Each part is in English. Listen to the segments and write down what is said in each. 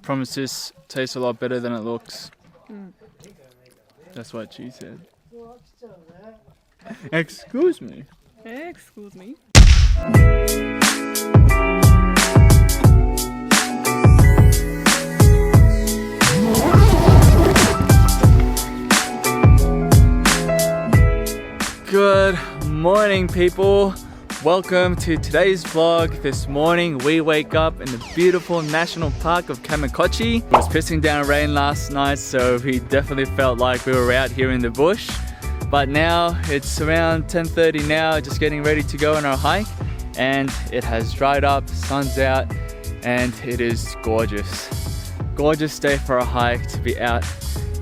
promise this tastes a lot better than it looks. That's what she said. Excuse me. Excuse me. Good morning, people. Welcome to today's vlog. This morning we wake up in the beautiful national park of Kamikochi. It was pissing down rain last night, so we definitely felt like we were out here in the bush. But now it's around 10:30 now, just getting ready to go on our hike, and it has dried up, sun's out, and it is gorgeous. Gorgeous day for a hike, to be out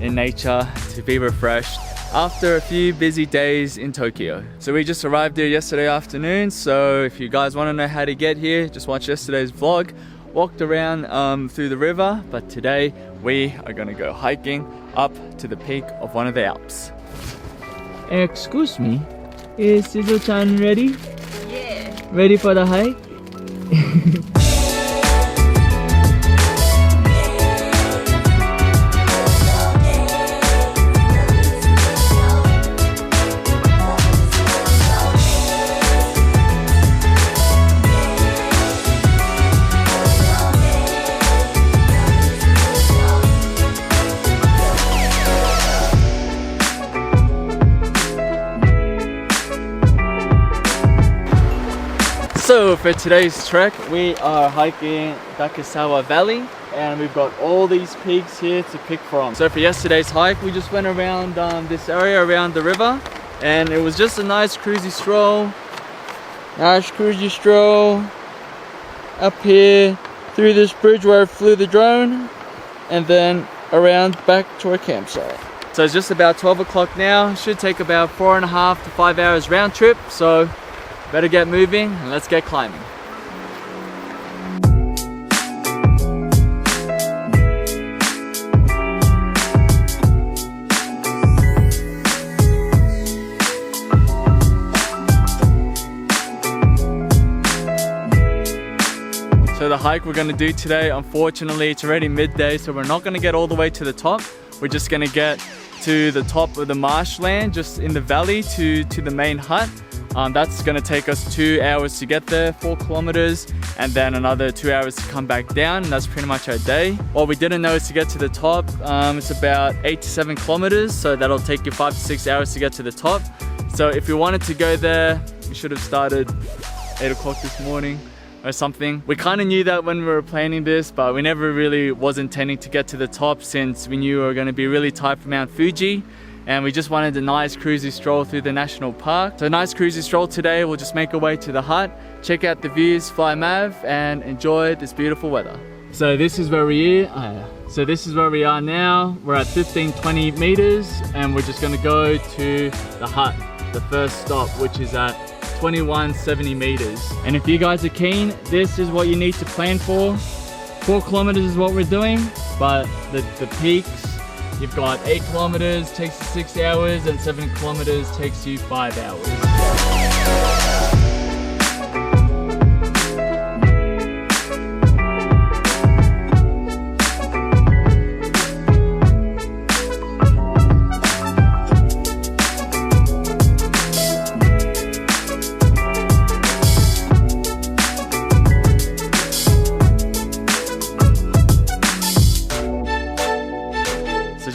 in nature, to be refreshed after a few busy days in Tokyo. So we just arrived here yesterday afternoon, so if you guys want to know how to get here, just watch yesterday's vlog. Walked around through the river, but today we are going to go hiking up to the peak of one of the Alps. Excuse me, is Suzu-chan ready? Yeah. Ready for the hike? So for today's trek, we are hiking Dakesawa Valley, and we've got all these peaks here to pick from. So for yesterday's hike, we just went around this area around the river, and it was just a nice cruisy stroll. Nice cruisy stroll up here through this bridge where I flew the drone, and then around back to our campsite. So it's just about 12 o'clock now. Should take about 4.5 to 5 hours round trip. So better get moving and let's get climbing. So the hike we're going to do today, unfortunately it's already midday, so we're not going to get all the way to the top. We're just going to get to the top of the marshland, just in the valley to the main hut. That's going to take us 2 hours to get there, 4 kilometers, and then another 2 hours to come back down, and that's pretty much our day. What we didn't know is to get to the top, it's about 8 to 7 kilometers, so that'll take you 5 to 6 hours to get to the top. So if we wanted to go there, we should have started 8 o'clock this morning or something. We kind of knew that when we were planning this, but we never really was intending to get to the top, since we knew we were going to be really tight from Mount Fuji. And we just wanted a nice cruisy stroll through the national park. So a nice cruisy stroll today. We'll just make our way to the hut, check out the views, fly Mav, and enjoy this beautiful weather. So this is where we are now. We're at 1520 meters, and we're just gonna go to the hut, the first stop, which is at 2170 meters. And if you guys are keen, this is what you need to plan for. 4 kilometers is what we're doing, but the peaks, you've got 8 kilometers, takes you 6 hours, and 7 kilometers takes you 5 hours.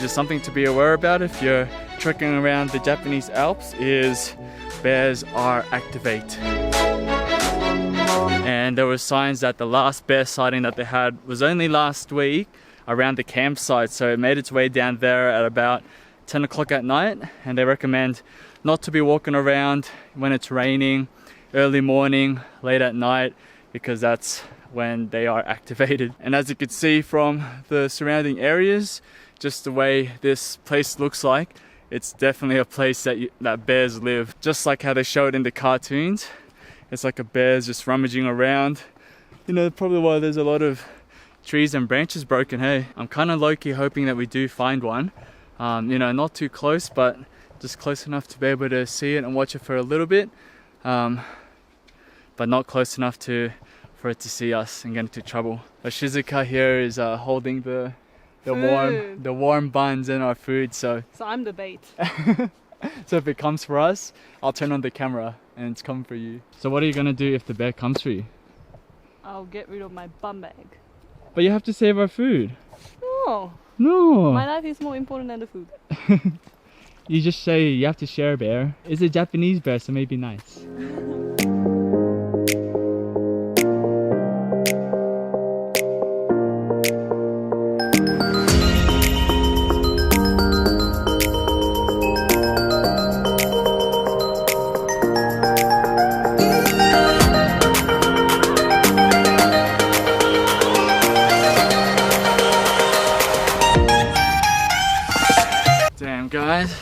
Just something to be aware about if you're trekking around the Japanese Alps is bears are activate. And there were signs that the last bear sighting that they had was only last week around the campsite, so it made its way down there at about 10 o'clock at night, and they recommend not to be walking around when it's raining, early morning, late at night, because that's when they are activated. And as you can see from the surrounding areas, just the way this place looks like, it's definitely a place that bears live, just like how they show it in the cartoons. It's like a bear's just rummaging around. You know, probably why there's a lot of trees and branches broken. Hey, I'm kind of low-key hoping that we do find one. You know, not too close, but just close enough to be able to see it and watch it for a little bit, but not close enough for for it to see us and get into trouble. But Shizuka here is holding the Food. warm buns and our food. So I'm the bait. so if it comes for us, I'll turn on the camera and it's coming for you. So what are you gonna do if the bear comes for you? I'll get rid of my bum bag. But you have to save our food. No, No. my life is more important than the food. You just say you have to share, bear. It's a Japanese bear, so maybe nice. Damn guys,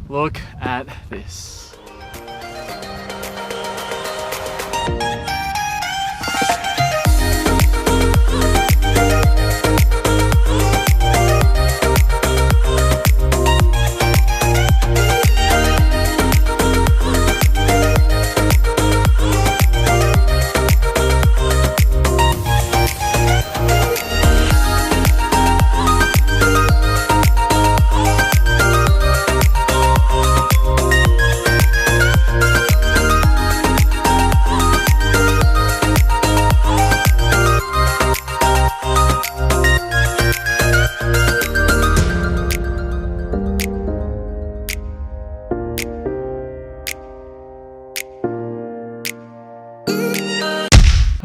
look at this.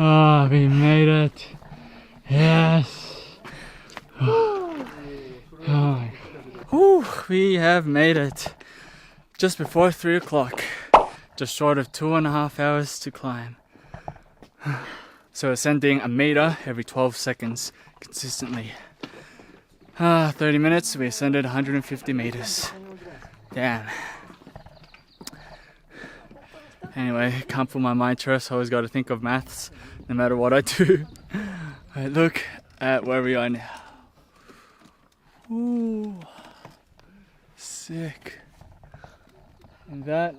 Ah, we made it. Yes. Oh my God. Whew, we have made it. Just before 3 o'clock. Just short of 2.5 hours to climb. So ascending 1 meter every 12 seconds consistently. 30 minutes, we ascended 150 meters. Damn. Anyway, can't put my mind to rest, so I always got to think of maths no matter what I do. Alright, look at where we are now. Ooh, sick. And that,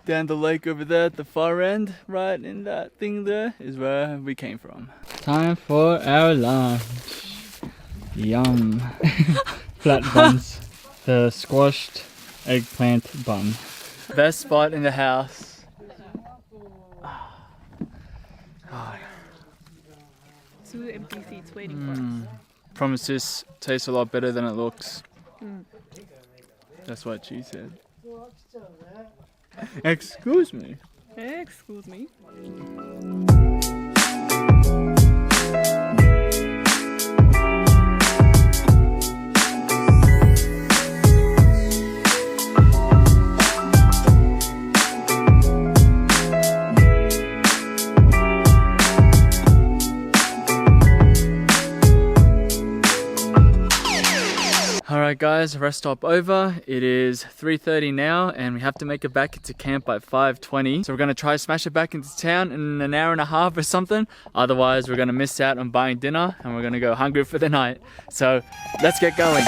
down the lake over there at the far end, right in that thing there, is where we came from. Time for our lunch. Yum. Flat buns. The squashed eggplant bun. Best spot in the house. Oh. 2 empty seats waiting for us. Promise this tastes a lot better than it looks. That's what she said. Excuse me. Excuse me. Alright guys, rest stop over. It is 3:30 now and we have to make it back into camp by 5:20. So we're going to try to smash it back into town in an hour and a half or something. Otherwise we're going to miss out on buying dinner and we're going to go hungry for the night. So let's get going.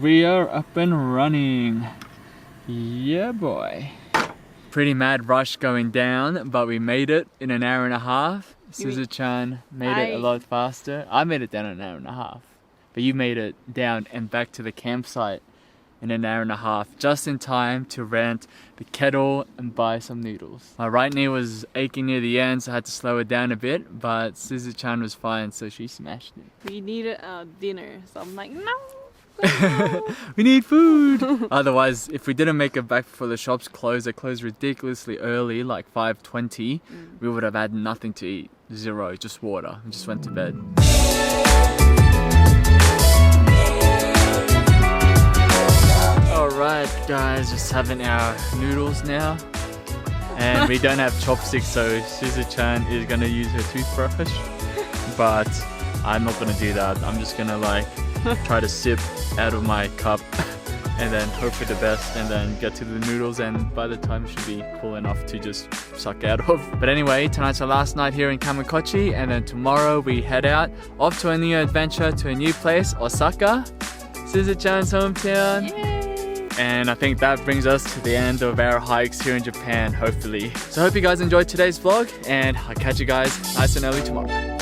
We are up and running. Yeah boy. Pretty mad rush going down, but we made it in an hour and a half. Suzu-chan made it a lot faster. I made it down in an hour and a half. But you made it down and back to the campsite in an hour and a half, just in time to rent the kettle and buy some noodles. My right knee was aching near the end, so I had to slow it down a bit, but Suzu-chan was fine, so she smashed it. We needed a dinner, so I'm like, no. We need food! Otherwise, if we didn't make it back before the shops closed, they closed ridiculously early, like 5:20, we would have had nothing to eat. Zero, just water. We just went to bed. Alright guys, just having our noodles now. And we don't have chopsticks, so Suzu-chan is gonna use her toothbrush. But I'm not gonna do that. I'm just gonna like try to sip out of my cup and then hope for the best and then get to the noodles, and by the time it should be cool enough to just suck out of. But anyway, tonight's our last night here in Kamikochi, and then tomorrow we head out off to a new adventure to a new place, Osaka, Suzu-chan's hometown. Yay! And I think that brings us to the end of our hikes here in Japan, hopefully. So I hope you guys enjoyed today's vlog, and I'll catch you guys nice and early tomorrow.